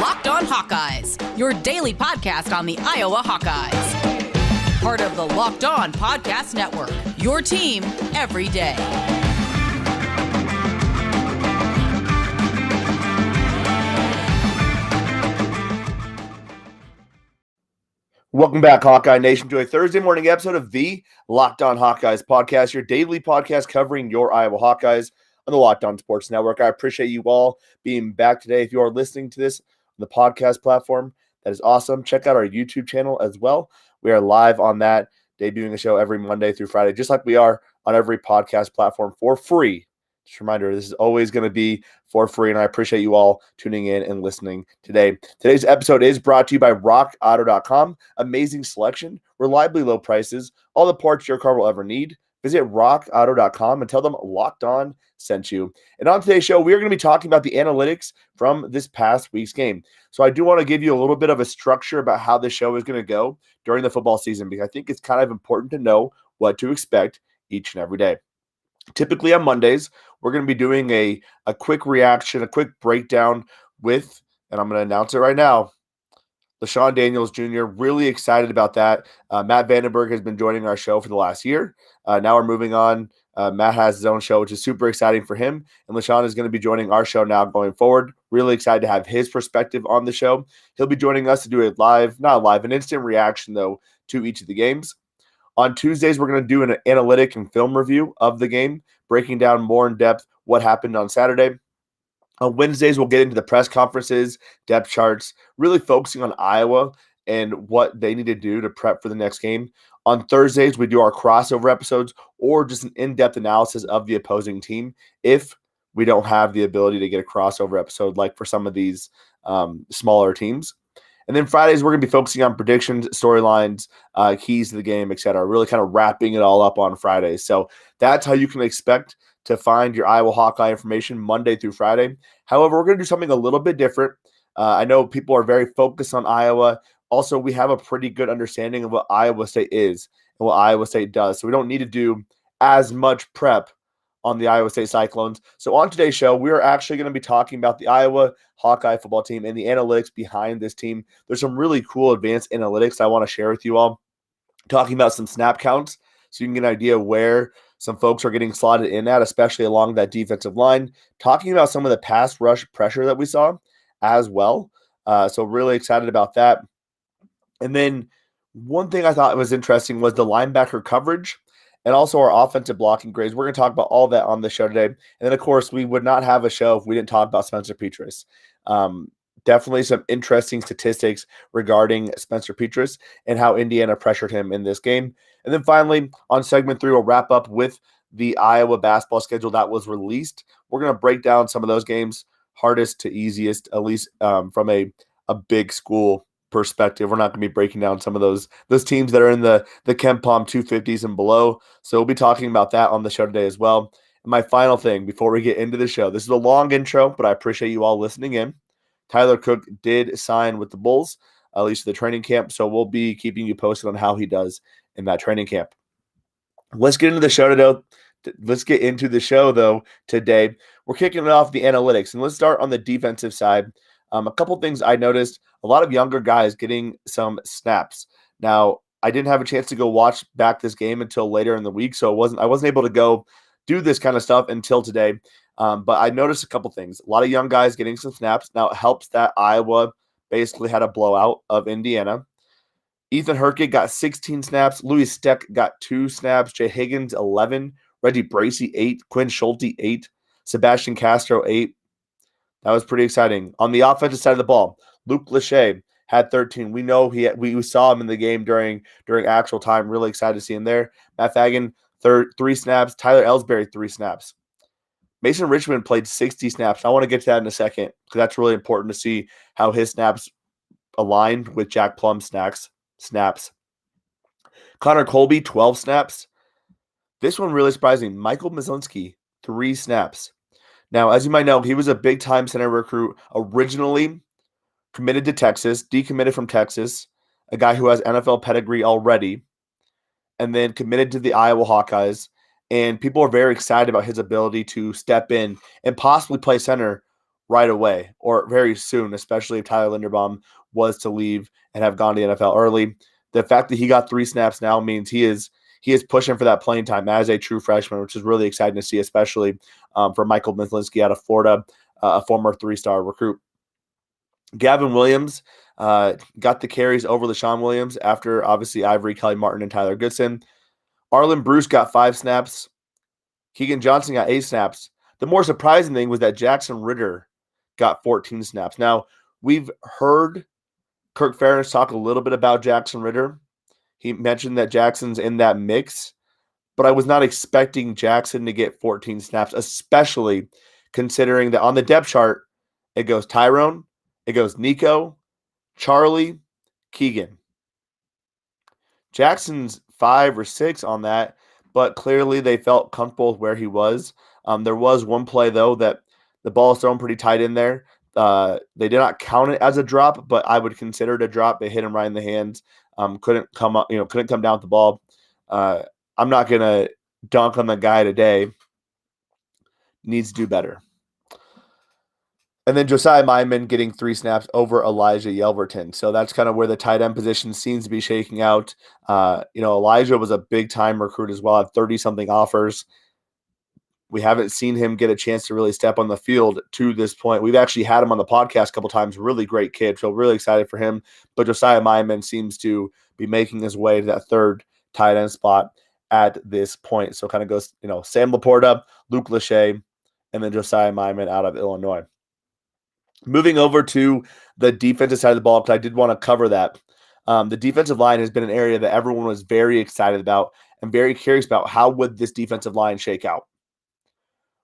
Locked On Hawkeyes, your daily podcast on the Iowa Hawkeyes. Part of the Locked On Podcast Network, your team every day. Welcome back, Hawkeye Nation, to a Thursday morning episode of the Locked On Hawkeyes podcast, your daily podcast covering your Iowa Hawkeyes on the Locked On Sports Network. I appreciate you all being back today. If you are listening to this on the podcast platform, that is awesome. Check out our YouTube channel as well. We are live on that, debuting the show every Monday through Friday, just like we are on every podcast platform for free. Just a reminder, this is always going to be for free, and I appreciate you all tuning in and listening today. Today's episode is brought to you by rockauto.com. Amazing selection, reliably low prices, all the parts your car will ever need. Visit rockauto.com and tell them Locked On sent you. And on today's show, we are going to be talking about the analytics from this past week's game. So I do want to give you a little bit of a structure about how this show is going to go during the football season, because I think it's kind of important to know what to expect each and every day. Typically on Mondays, we're going to be doing a quick reaction, a quick breakdown with, and I'm going to announce it right now, LaShawn Daniels Jr. Really excited about that. Matt Vandenberg has been joining our show for the last year. Now we're moving on. Matt has his own show, which is super exciting for him. And LaShawn is going to be joining our show now going forward. Really excited to have his perspective on the show. He'll be joining us to do an instant reaction, though, to each of the games. On Tuesdays, we're going to do an analytic and film review of the game, breaking down more in depth what happened on Saturday. On Wednesdays, we'll get into the press conferences, depth charts, really focusing on Iowa and what they need to do to prep for the next game. On Thursdays, we do our crossover episodes or just an in-depth analysis of the opposing team if we don't have the ability to get a crossover episode like for some of these smaller teams. And then Fridays, we're going to be focusing on predictions, storylines, keys to the game, etc. Really kind of wrapping it all up on Fridays. So that's how you can expect to find your Iowa Hawkeye information Monday through Friday. However, we're going to do something a little bit different. I know people are very focused on Iowa. Also, we have a pretty good understanding of what Iowa State is and what Iowa State does. So we don't need to do as much prep on the Iowa State Cyclones. So on today's show, we're actually going to be talking about the Iowa Hawkeye football team and the analytics behind this team. There's some really cool advanced analytics I want to share with you all, talking about some snap counts so you can get an idea where some folks are getting slotted in at, especially along that defensive line, talking about some of the pass rush pressure that we saw as well. So really excited about that. And then one thing I thought was interesting was the linebacker coverage and also our offensive blocking grades. We're going to talk about all that on the show today. And then, of course, we would not have a show if we didn't talk about Spencer Petras. Definitely some interesting statistics regarding Spencer Petras and how Indiana pressured him in this game. And then finally, on segment 3, we'll wrap up with the Iowa basketball schedule that was released. We're going to break down some of those games, hardest to easiest, at least from a big school perspective. We're not going to be breaking down some of those teams that are in the KenPom 250s and below. So we'll be talking about that on the show today as well. And my final thing before we get into the show, this is a long intro, but I appreciate you all listening in. Tyler Cook did sign with the Bulls, at least the training camp. So we'll be keeping you posted on how he does in that training camp. Let's get into the show today. Let's get into the show, though, today. We're kicking it off the analytics, and let's start on the defensive side. A couple things I noticed, a lot of younger guys getting some snaps. Now, I didn't have a chance to go watch back this game until later in the week, so I wasn't able to go do this kind of stuff until today. But I noticed a couple things. A lot of young guys getting some snaps. Now, it helps that Iowa basically had a blowout of Indiana. Ethan Hurkett got 16 snaps. Louis Steck got 2 snaps. Jay Higgins, 11. Reggie Bracey, 8. Quinn Schulte, 8. Sebastian Castro, 8. That was pretty exciting. On the offensive side of the ball, Luke Lachey had 13. We know we saw him in the game during actual time. Really excited to see him there. Matt Fagan, 3 snaps. Tyler Ellsbury, 3 snaps. Mason Richmond played 60 snaps. I want to get to that in a second because that's really important to see how his snaps aligned with Jack Plum's snaps. Connor Colby, 12 snaps. This one really surprising. Michael Mazunski, 3 snaps. Now, as you might know, he was a big-time center recruit, originally committed to Texas, decommitted from Texas, a guy who has NFL pedigree already, and then committed to the Iowa Hawkeyes. And people are very excited about his ability to step in and possibly play center right away or very soon, especially if Tyler Linderbaum was to leave and have gone to the NFL early. The fact that he got 3 snaps now means he is pushing for that playing time as a true freshman, which is really exciting to see, especially for Michael Mithlinski out of Florida, a former 3-star recruit. Gavin Williams got the carries over LaShawn Williams after, obviously, Ivory, Kelly Martin, and Tyler Goodson. Arlen Bruce got 5 snaps. Keegan Johnson got 8 snaps. The more surprising thing was that Jackson Ritter got 14 snaps. Now, we've heard Kirk Ferentz talk a little bit about Jackson Ritter. He mentioned that Jackson's in that mix, but I was not expecting Jackson to get 14 snaps, especially considering that on the depth chart, it goes Tyrone, it goes Nico, Charlie, Keegan. Jackson's 5 or 6 on that, but clearly they felt comfortable with where he was. There was one play, though, that the ball is thrown pretty tight in there. They did not count it as a drop, but I would consider it a drop. It hit him right in the hands. Couldn't come down with the ball. I'm not gonna dunk on the guy today. Needs to do better. And then Josiah Myman getting 3 snaps over Elijah Yelverton. So that's kind of where the tight end position seems to be shaking out. Elijah was a big-time recruit as well, had 30-something offers. We haven't seen him get a chance to really step on the field to this point. We've actually had him on the podcast a couple times. Really great kid. So really excited for him. But Josiah Myman seems to be making his way to that 3rd tight end spot at this point. So kind of goes, Sam Laporta, Luke Lachey, and then Josiah Myman out of Illinois. Moving over to the defensive side of the ball, because I did want to cover that. The defensive line has been an area that everyone was very excited about and very curious about how would this defensive line shake out.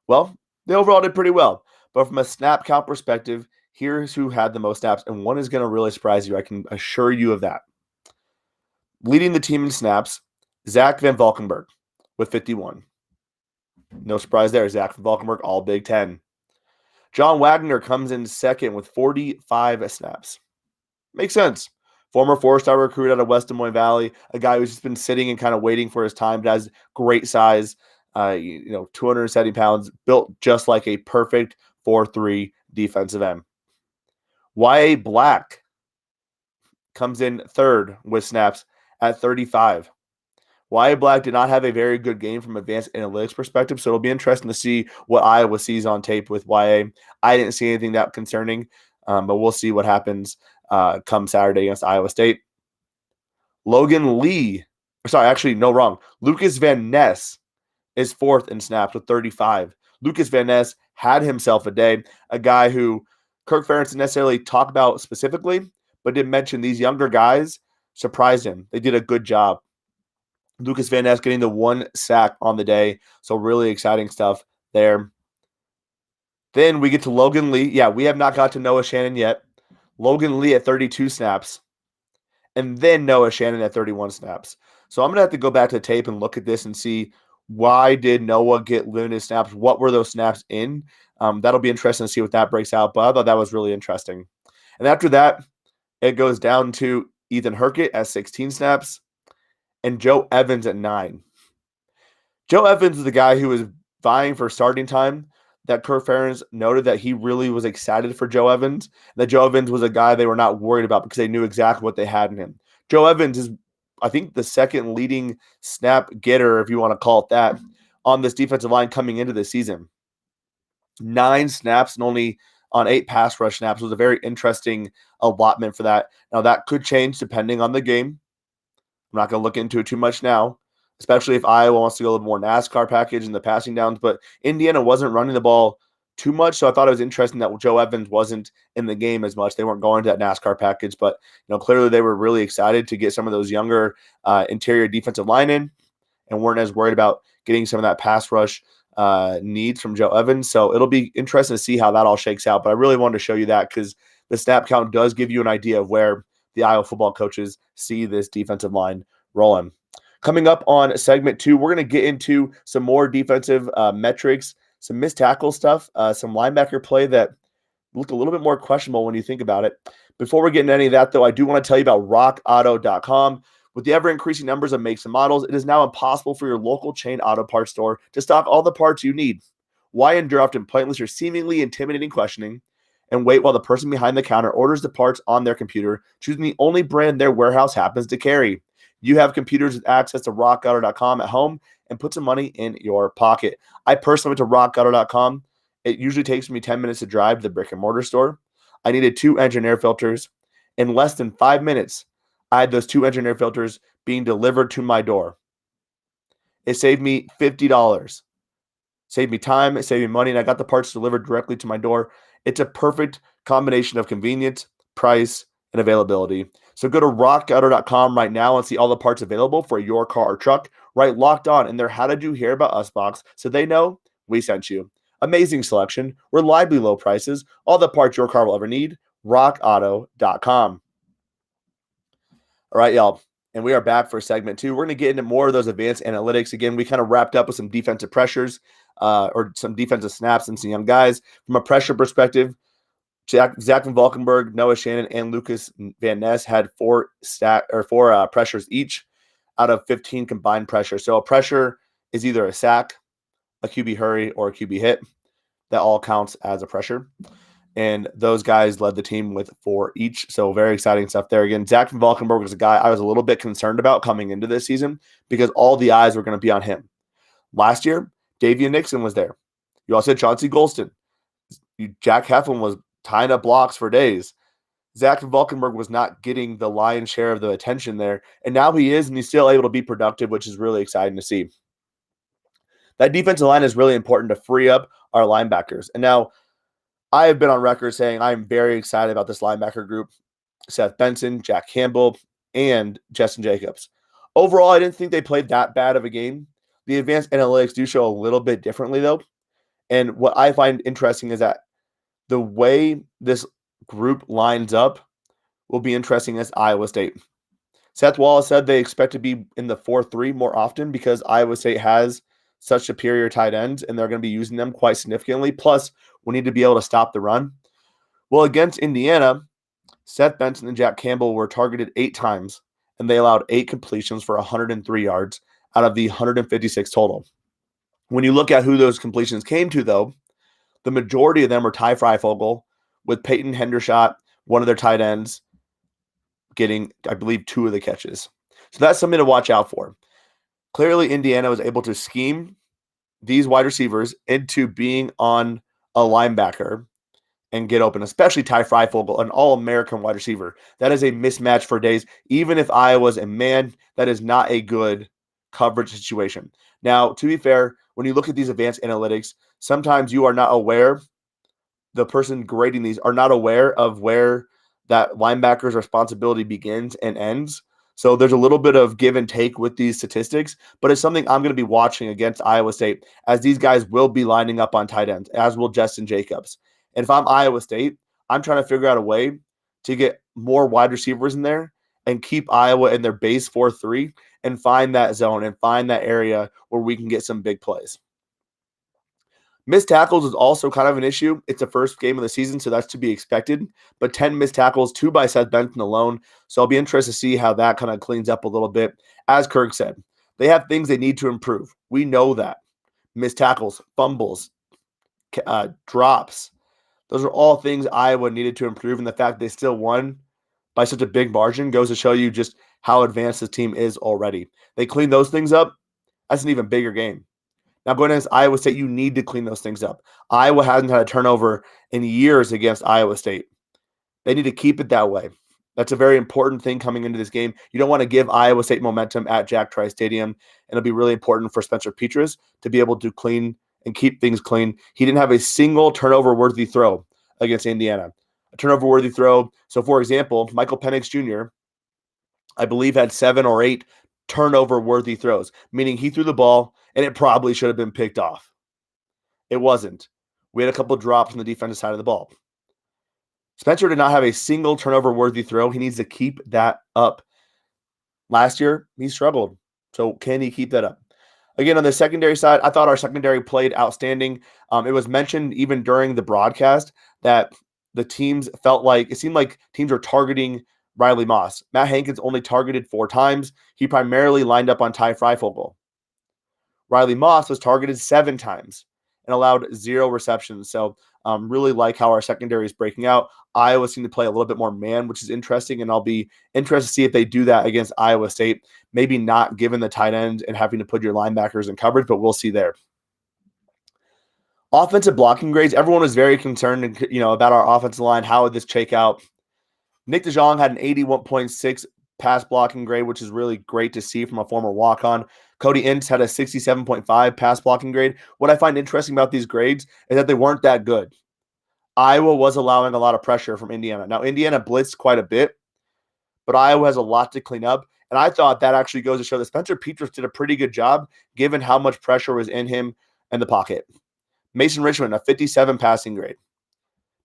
Well, they overall did pretty well. But from a snap count perspective, here's who had the most snaps, and one is going to really surprise you. I can assure you of that. Leading the team in snaps, Zach Van Valkenburg with 51. No surprise there. Zach Van Valkenburg, all Big Ten. John Wagner comes in second with 45 snaps. Makes sense. Former 4-star recruit out of West Des Moines Valley, a guy who's just been sitting and kind of waiting for his time, but has great size, 270 pounds, built just like a perfect 4-3 defensive end. Y.A. Black comes in third with snaps at 35. Y.A. Black did not have a very good game from advanced analytics perspective, so it'll be interesting to see what Iowa sees on tape with Y.A. I didn't see anything that concerning, but we'll see what happens come Saturday against Iowa State. Lucas Van Ness is 4th in snaps with 35. Lucas Van Ness had himself a day, a guy who Kirk Ferentz didn't necessarily talk about specifically, but did mention these younger guys surprised him. They did a good job. Lucas Van Ness getting the 1 sack on the day, so really exciting stuff there. Then we get to Logan Lee. Yeah, we have not got to Noah Shannon yet. Logan Lee at 32 snaps, and then Noah Shannon at 31 snaps. So I'm going to have to go back to the tape and look at this and see why did Noah get limited snaps? What were those snaps in? That'll be interesting to see what that breaks out, but I thought that was really interesting. And after that, it goes down to Ethan Herkett at 16 snaps and Joe Evans at 9. Joe Evans is the guy who was vying for starting time that Kirk Ferentz noted that he really was excited for Joe Evans, that Joe Evans was a guy they were not worried about because they knew exactly what they had in him. Joe Evans is, I think, the second leading snap getter, if you want to call it that, on this defensive line coming into the season. 9 snaps and only on 8 pass rush snaps was a very interesting allotment for that. Now, that could change depending on the game. I'm not going to look into it too much now, especially if Iowa wants to go a little more NASCAR package in the passing downs. But Indiana wasn't running the ball too much, so I thought it was interesting that Joe Evans wasn't in the game as much. They weren't going to that NASCAR package, but clearly they were really excited to get some of those younger interior defensive line in and weren't as worried about getting some of that pass rush needs from Joe Evans. So it'll be interesting to see how that all shakes out. But I really wanted to show you that because the snap count does give you an idea of where the Iowa football coaches see this defensive line rolling. Coming up on segment 2, we're going to get into some more defensive metrics, some missed tackle stuff, some linebacker play that looked a little bit more questionable when you think about it. Before we get into any of that, though, I do want to tell you about rockauto.com. With the ever-increasing numbers of makes and models, it is now impossible for your local chain auto parts store to stock all the parts you need. Why endure often pointless or seemingly intimidating questioning? and wait while the person behind the counter orders the parts on their computer, choosing the only brand their warehouse happens to carry. You have computers with access to rockauto.com at home and put some money in your pocket. I personally went to rockauto.com. It usually takes me 10 minutes to drive to the brick and mortar store. I needed 2 engine air filters. In less than 5 minutes, I had those 2 engine air filters being delivered to my door. It saved me $50. Saved me time, it saved me money, and I got the parts delivered directly to my door. It's a perfect combination of convenience, price, and availability. So go to rockauto.com right now and see all the parts available for your car or truck. Right, Locked On in their How Did You Hear About Us box so they know we sent you. Amazing selection, reliably low prices, all the parts your car will ever need. rockauto.com. All right, y'all. And we are back for segment 2. We're going to get into more of those advanced analytics. Again, we kind of wrapped up with some defensive pressures or some defensive snaps and some young guys. From a pressure perspective, Zach Van Valkenburg, Noah Shannon, and Lucas Van Ness had 4 pressures each out of 15 combined pressures. So a pressure is either a sack, a QB hurry, or a QB hit. That all counts as a pressure. And those guys led the team with 4 each. So very exciting stuff there. Again, Zach Van Valkenburg was a guy I was a little bit concerned about coming into this season because all the eyes were going to be on him. Last year, Davian Nixon was there. You also had Chauncey Golston. Jack Heflin was tying up blocks for days. Zach Van Valkenburg was not getting the lion's share of the attention there. And now he is, and he's still able to be productive, which is really exciting to see. That defensive line is really important to free up our linebackers. And now, I have been on record saying I'm very excited about this linebacker group. Seth Benson, Jack Campbell, and Justin Jacobs. Overall, I didn't think they played that bad of a game. The advanced analytics do show a little bit differently, though. And what I find interesting is that the way this group lines up will be interesting as Iowa State. Seth Wallace said they expect to be in the 4-3 more often because Iowa State has such superior tight ends, and they're going to be using them quite significantly. Plus, we need to be able to stop the run. Well, against Indiana, Seth Benson and Jack Campbell were targeted 8 times, and they allowed 8 completions for 103 yards out of the 156 total. When you look at who those completions came to, though, the majority of them were Ty Freifogel, with Peyton Hendershot, one of their tight ends, getting, I believe, 2 of the catches. So that's something to watch out for. Clearly, Indiana was able to scheme these wide receivers into being on a linebacker and get open, especially Ty Freifogel, an all-American wide receiver. That is a mismatch for days. Even if Iowa's a man, that is not a good coverage situation. Now, to be fair, when you look at these advanced analytics, sometimes you are not aware, the person grading these are not aware of where that linebacker's responsibility begins and ends. So there's a little bit of give and take with these statistics, but it's something I'm going to be watching against Iowa State, as these guys will be lining up on tight ends, as will Justin Jacobs. And if I'm Iowa State, I'm trying to figure out a way to get more wide receivers in there and keep Iowa in their base 4-3 and find that zone and find that area where we can get some big plays. Missed tackles is also kind of an issue. It's the first game of the season, so that's to be expected. But 10 missed tackles, 2 by Seth Benson alone. So I'll be interested to see how that kind of cleans up a little bit. As Kirk said, they have things they need to improve. We know that. Missed tackles, fumbles, drops. Those are all things Iowa needed to improve, and the fact they still won by such a big margin goes to show you just how advanced this team is already. They clean those things up, that's an even bigger game. Now, going against Iowa State, you need to clean those things up. Iowa hasn't had a turnover in years against Iowa State. They need to keep it that way. That's a very important thing coming into this game. You don't want to give Iowa State momentum at Jack Trice Stadium, and it'll be really important for Spencer Petras to be able to clean and keep things clean. He didn't have a single turnover-worthy throw against Indiana. A turnover-worthy throw. So, for example, Michael Penix Jr., I believe, had 7 or 8 turnover-worthy throws, meaning he threw the ball and it probably should have been picked off. It wasn't. We had a couple drops on the defensive side of the ball. Spencer did not have a single turnover-worthy throw. He needs to keep that up. Last year, he struggled. So can he keep that up? Again, on the secondary side, I thought our secondary played outstanding. It was mentioned even during the broadcast that the teams it seemed like teams were targeting Riley Moss. Matt Hankins only targeted 4 times. He primarily lined up on Ty Freifogel. Riley Moss was targeted 7 times. And and allowed 0 receptions. So really like how our secondary is breaking out. Iowa seemed to play a little bit more man, which is interesting, and I'll be interested to see if they do that against Iowa State. Maybe not given the tight end and having to put your linebackers in coverage, but we'll see there. Offensive blocking grades. Everyone was very concerned, about our offensive line. How would this shake out? Nick DeJong had an 81.6 pass blocking grade, which is really great to see from a former walk-on. Cody Ince had a 67.5 pass blocking grade. What I find interesting about these grades is that they weren't that good. Iowa was allowing a lot of pressure from Indiana. Now, Indiana blitzed quite a bit, but Iowa has a lot to clean up. And I thought that actually goes to show that Spencer Petras did a pretty good job given how much pressure was in him in the pocket. Mason Richmond, a 57 passing grade.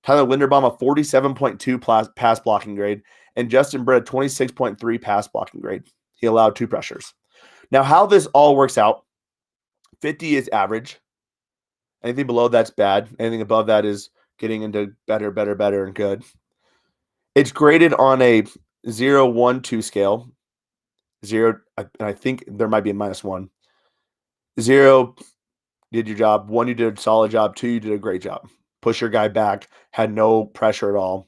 Tyler Linderbaum, a 47.2 pass blocking grade. And Justin Britt, a 26.3 pass blocking grade. He allowed 2 pressures. Now, how this all works out, 50 is average. Anything below that's bad. Anything above that is getting into better, and good. It's graded on a 0, 1, 2 scale. 0, and I think there might be a -1. 0, did your job. 1, you did a solid job. 2, you did a great job. Push your guy back, had no pressure at all.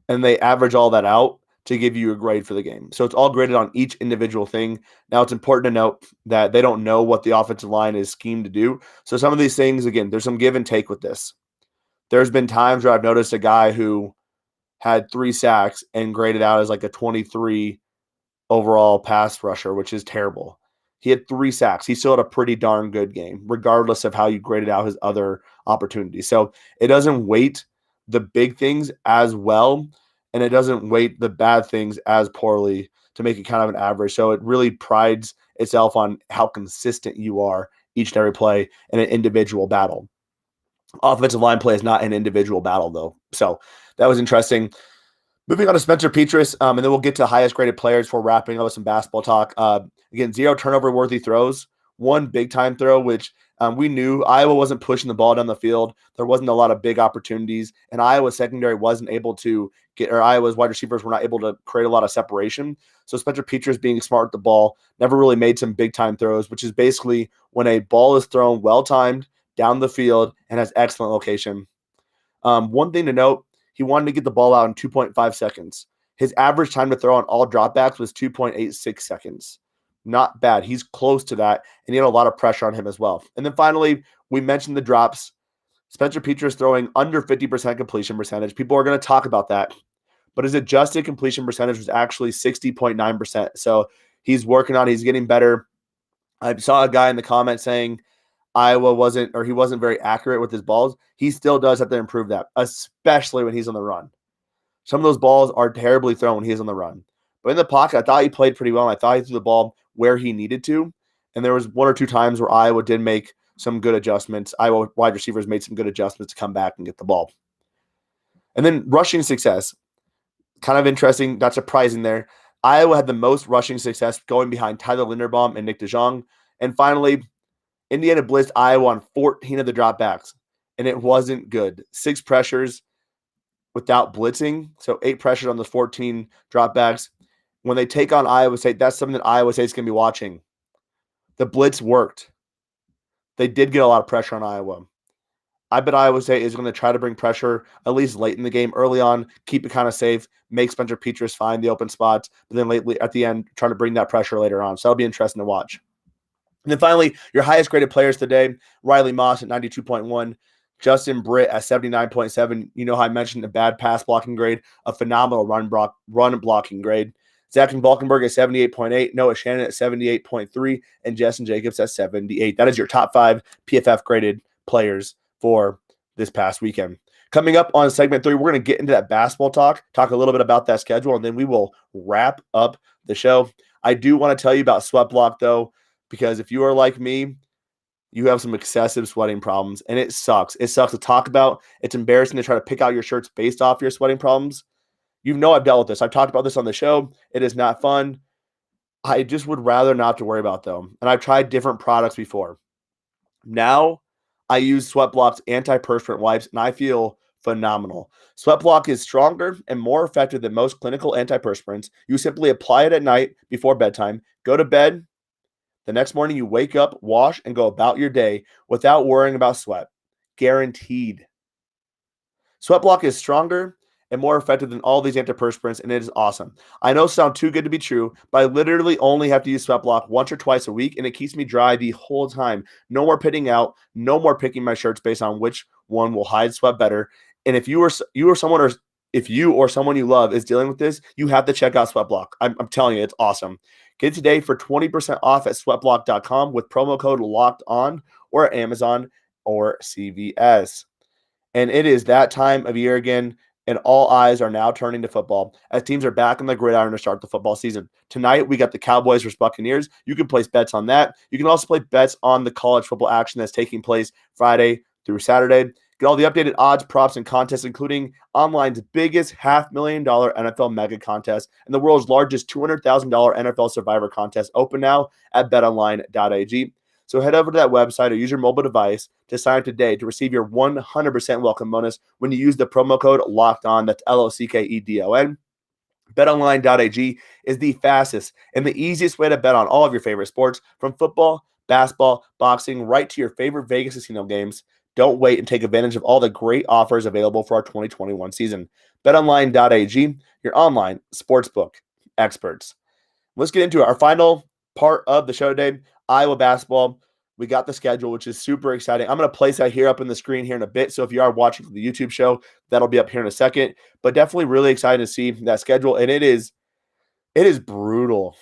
And they average all that out to give you a grade for the game. So it's all graded on each individual thing. Now, it's important to note that they don't know what the offensive line is schemed to do. So some of these things, again, there's some give and take with this. There's been times where I've noticed a guy who had 3 sacks and graded out as like a 23 overall pass rusher, which is terrible. He had 3 sacks. He still had a pretty darn good game, regardless of how you graded out his other opportunities. So it doesn't weight the big things as well, and it doesn't weight the bad things as poorly to make it kind of an average. So it really prides itself on how consistent you are each and every play in an individual battle. Offensive line play is not an individual battle, though. So that was interesting. Moving on to Spencer Petras, and then we'll get to highest graded players before wrapping up with some basketball talk. Again, 0 turnover-worthy throws, 1 big-time throw, which we knew Iowa wasn't pushing the ball down the field. There wasn't a lot of big opportunities, and Iowa's secondary wasn't able to Iowa's wide receivers were not able to create a lot of separation. So Spencer Petras, being smart with the ball, never really made some big-time throws, which is basically when a ball is thrown well-timed down the field and has excellent location. One thing to note, he wanted to get the ball out in 2.5 seconds. His average time to throw on all dropbacks was 2.86 seconds. Not bad. He's close to that, and he had a lot of pressure on him as well. And then finally, we mentioned the drops. Spencer Petras throwing under 50% completion percentage. People are going to talk about that, but his adjusted completion percentage was actually 60.9%. So he's working on it. He's getting better. I saw a guy in the comments saying Iowa wasn't very accurate with his balls. He still does have to improve that, especially when he's on the run. Some of those balls are terribly thrown when he's on the run. But in the pocket, I thought he played pretty well. I thought he threw the ball where he needed to. And there was 1 or 2 times where Iowa did make some good adjustments. Iowa wide receivers made some good adjustments to come back and get the ball. And then rushing success. Kind of interesting, not surprising there. Iowa had the most rushing success going behind Tyler Linderbaum and Nick DeJong. And finally, Indiana blitzed Iowa on 14 of the dropbacks, and it wasn't good. 6 pressures without blitzing, so 8 pressures on the 14 dropbacks. When they take on Iowa State, that's something that Iowa State's going to be watching. The blitz worked. They did get a lot of pressure on Iowa. I bet Iowa State is going to try to bring pressure at least late in the game, early on, keep it kind of safe, make Spencer Petras find the open spots, but then lately at the end, try to bring that pressure later on. So that'll be interesting to watch. And then finally, your highest graded players today, Riley Moss at 92.1, Justin Britt at 79.7. You know how I mentioned a bad pass blocking grade, a phenomenal run blocking grade. Zach Valkenburg at 78.8, Noah Shannon at 78.3, and Justin Jacobs at 78. That is your top 5 PFF graded players for this past weekend. Coming up on segment 3, we're going to get into that basketball talk a little bit about that schedule, and then we will wrap up the show. I do want to tell you about Sweat Block, though, because if you are like me, you have some excessive sweating problems, and it sucks. It sucks to talk about. It's embarrassing to try to pick out your shirts based off your sweating problems. You know I've dealt with this. I've talked about this on the show. It is not fun. I just would rather not to worry about them. And I've tried different products before. Now I use Sweat Block's antiperspirant wipes, and I feel phenomenal. Sweat Block is stronger and more effective than most clinical antiperspirants. You simply apply it at night before bedtime, go to bed. The next morning you wake up, wash, and go about your day without worrying about sweat. guaranteed. Sweatblock is stronger and more effective than all these antiperspirants, and it is awesome. I know it sounds too good to be true, but I literally only have to use Sweatblock once or twice a week, and it keeps me dry the whole time. No more pitting out, no more picking my shirts based on which one will hide sweat better. And if you or someone you love is dealing with this, you have to check out Sweatblock. I'm telling you, it's awesome. Get it today for 20% off at sweatblock.com with promo code locked on, or at Amazon or CVS. And it is that time of year again, and all eyes are now turning to football as teams are back on the gridiron to start the football season. Tonight, we got the Cowboys versus Buccaneers. You can place bets on that. You can also play bets on the college football action that's taking place Friday through Saturday. Get all the updated odds, props, and contests, including online's biggest $500,000 NFL mega contest and the world's largest $200,000 NFL Survivor contest, open now at betonline.ag. So head over to that website or use your mobile device to sign up today to receive your 100% welcome bonus when you use the promo code LOCKEDON. That's LOCKEDON. BetOnline.ag is the fastest and the easiest way to bet on all of your favorite sports, from football, basketball, boxing, right to your favorite Vegas casino games. Don't wait and take advantage of all the great offers available for our 2021 season. BetOnline.ag, your online sportsbook experts. Let's get into our final part of the show today. Iowa basketball. We got the schedule, which is super exciting. I'm going to place that here up in the screen here in a bit. So if you are watching the YouTube show, that'll be up here in a second. But definitely really excited to see that schedule. And it is brutal.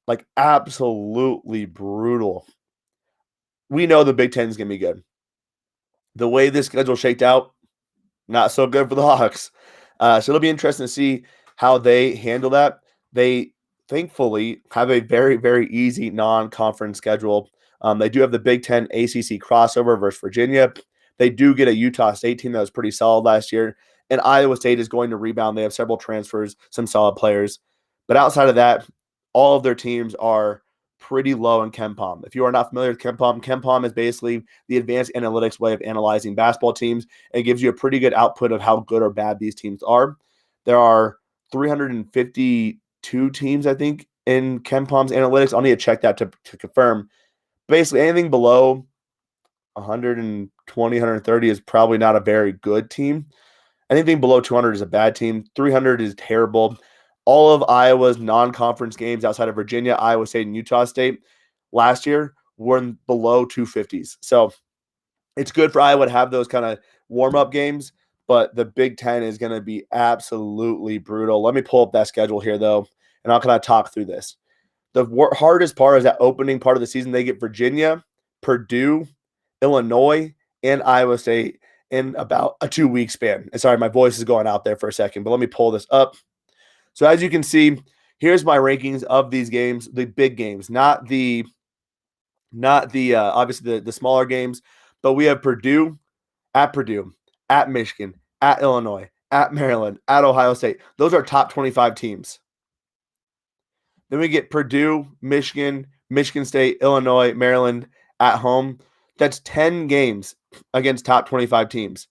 Like, absolutely brutal. We know the Big Ten is going to be good. The way this schedule shaked out, not so good for the Hawks. So it'll be interesting to see how they handle that. They thankfully have a very, very easy non-conference schedule. They do have the Big Ten ACC crossover versus Virginia. They do get a Utah State team that was pretty solid last year. And Iowa State is going to rebound. They have several transfers, some solid players. But outside of that, all of their teams are pretty low in KenPom. If you are not familiar with KenPom is basically the advanced analytics way of analyzing basketball teams. It gives you a pretty good output of how good or bad these teams are. There are 352 teams, I think, in KenPom's analytics. I'll need to check that to confirm. Basically, anything below 120, 130 is probably not a very good team. Anything below 200 is a bad team. 300 is terrible. All of Iowa's non-conference games outside of Virginia, Iowa State, and Utah State last year were below 250s. So it's good for Iowa to have those kind of warm-up games, but the Big Ten is going to be absolutely brutal. Let me pull up that schedule here, though, and I'll kind of talk through this. The hardest part is that opening part of the season. They get Virginia, Purdue, Illinois, and Iowa State in about a 2-week span. And sorry, my voice is going out there for a second, but let me pull this up. So as you can see, here's my rankings of these games, the big games, not the obviously the smaller games, but we have Purdue, at Michigan, at Illinois, at Maryland, at Ohio State. Those are top 25 teams. Then we get Purdue, Michigan, Michigan State, Illinois, Maryland at home. That's 10 games against top 25 teams.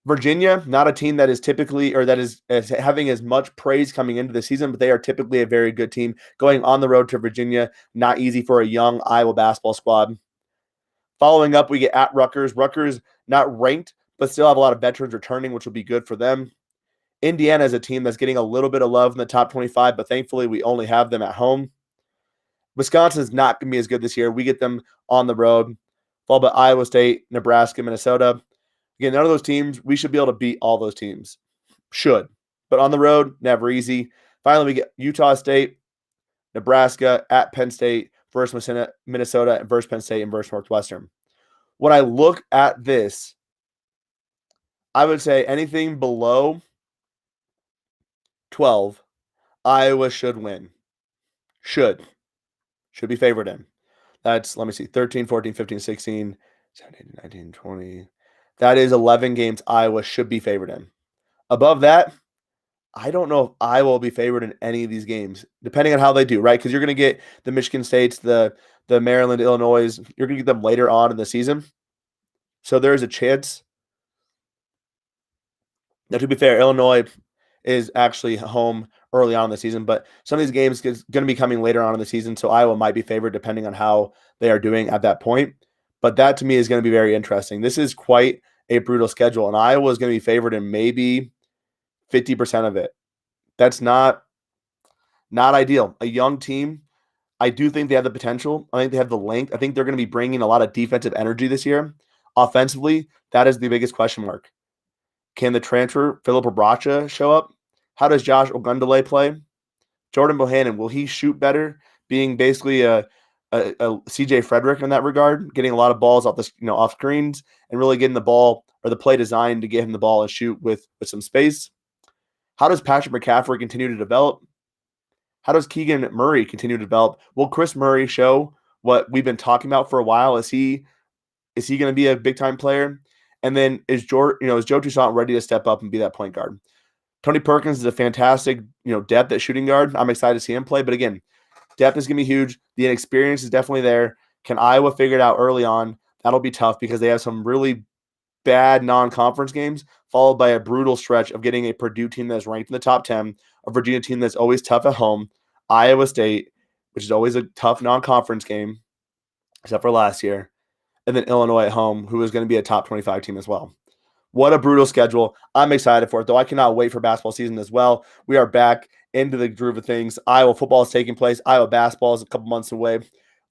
Virginia, not a team that is typically, or that is having as much praise coming into the season, but they are typically a very good team. Going on the road to Virginia, not easy for a young Iowa basketball squad. Following up, we get at Rutgers. Rutgers not ranked, but still have a lot of veterans returning, which will be good for them. Indiana is a team that's getting a little bit of love in the top 25, but thankfully we only have them at home. Wisconsin is not going to be as good this year. We get them on the road, followed by Iowa State, Nebraska, Minnesota. Again, none of those teams, we should be able to beat all those teams. Should. But on the road, never easy. Finally, we get Utah State, Nebraska, at Penn State, versus Minnesota, and versus Penn State, and versus Northwestern. When I look at this, I would say anything below 12, Iowa should win. Should be favored in. That's, let me see, 13, 14, 15, 16, 17, 19, 20. That is 11 games Iowa should be favored in. Above that, I don't know if Iowa will be favored in any of these games, depending on how they do, right? Because you're going to get the Michigan States, the Maryland, Illinois. You're going to get them later on in the season. So there is a chance. Now, to be fair, Illinois is actually home early on in the season, but some of these games is going to be coming later on in the season, so Iowa might be favored depending on how they are doing at that point. But that to me is going to be very interesting. This is quite a brutal schedule, and Iowa is going to be favored in maybe 50% of it. That's not ideal. A young team, I do think they have the potential. I think they have the length. I think they're going to be bringing a lot of defensive energy this year. Offensively, that is the biggest question mark. Can the transfer Philip Obracha show up? How does Josh Ogundele play? Jordan Bohannon, will he shoot better, being basically a CJ Frederick in that regard, getting a lot of balls off screens and really getting the ball or the play designed to get him the ball and shoot with some space? How does Patrick McCaffrey continue to develop? How does Keegan Murray continue to develop? Will Chris Murray show what we've been talking about for a while? Is he going to be a big time player? And then is Joe Toussaint ready to step up and be that point guard? Tony Perkins is a fantastic, depth at shooting guard. I'm excited to see him play. But again, depth is going to be huge. The inexperience is definitely there. Can Iowa figure it out early on? That'll be tough because they have some really bad non-conference games, followed by a brutal stretch of getting a Purdue team that's ranked in the top 10, a Virginia team that's always tough at home, Iowa State, which is always a tough non-conference game, except for last year, and then Illinois at home, who is going to be a top 25 team as well. What a brutal schedule. I'm excited for it, though. I cannot wait for basketball season as well. We are back into the groove of things. Iowa football is taking place. Iowa basketball is a couple months away.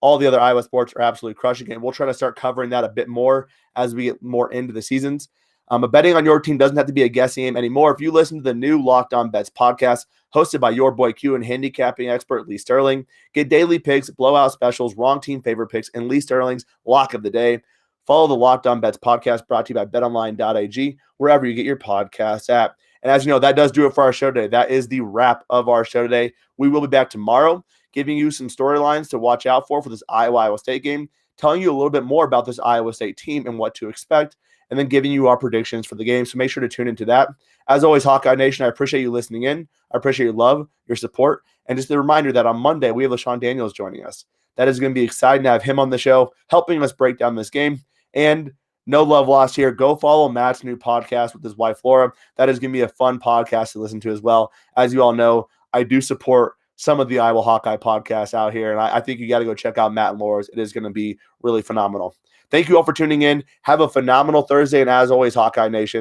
All the other Iowa sports are absolutely crushing it. We'll try to start covering that a bit more as we get more into the seasons. But betting on your team doesn't have to be a guessing game anymore. If you listen to the new Locked On Bets podcast, hosted by your boy Q and handicapping expert Lee Sterling, get daily picks, blowout specials, wrong team favorite picks, and Lee Sterling's lock of the day. Follow the Locked On Bets podcast brought to you by betonline.ag, wherever you get your podcasts at. And as you know, that does do it for our show today. That is the wrap of our show today. We will be back tomorrow, giving you some storylines to watch out for this Iowa State game, telling you a little bit more about this Iowa State team and what to expect, and then giving you our predictions for the game. So make sure to tune into that. As always, Hawkeye Nation, I appreciate you listening in. I appreciate your love, your support, and just a reminder that on Monday, we have LaShawn Daniels joining us. That is going to be exciting to have him on the show, helping us break down this game. And no love lost here. Go follow Matt's new podcast with his wife, Laura. That is going to be a fun podcast to listen to as well. As you all know, I do support some of the Iowa Hawkeye podcasts out here, and I think you got to go check out Matt and Laura's. It is going to be really phenomenal. Thank you all for tuning in. Have a phenomenal Thursday, and as always, Hawkeye Nation,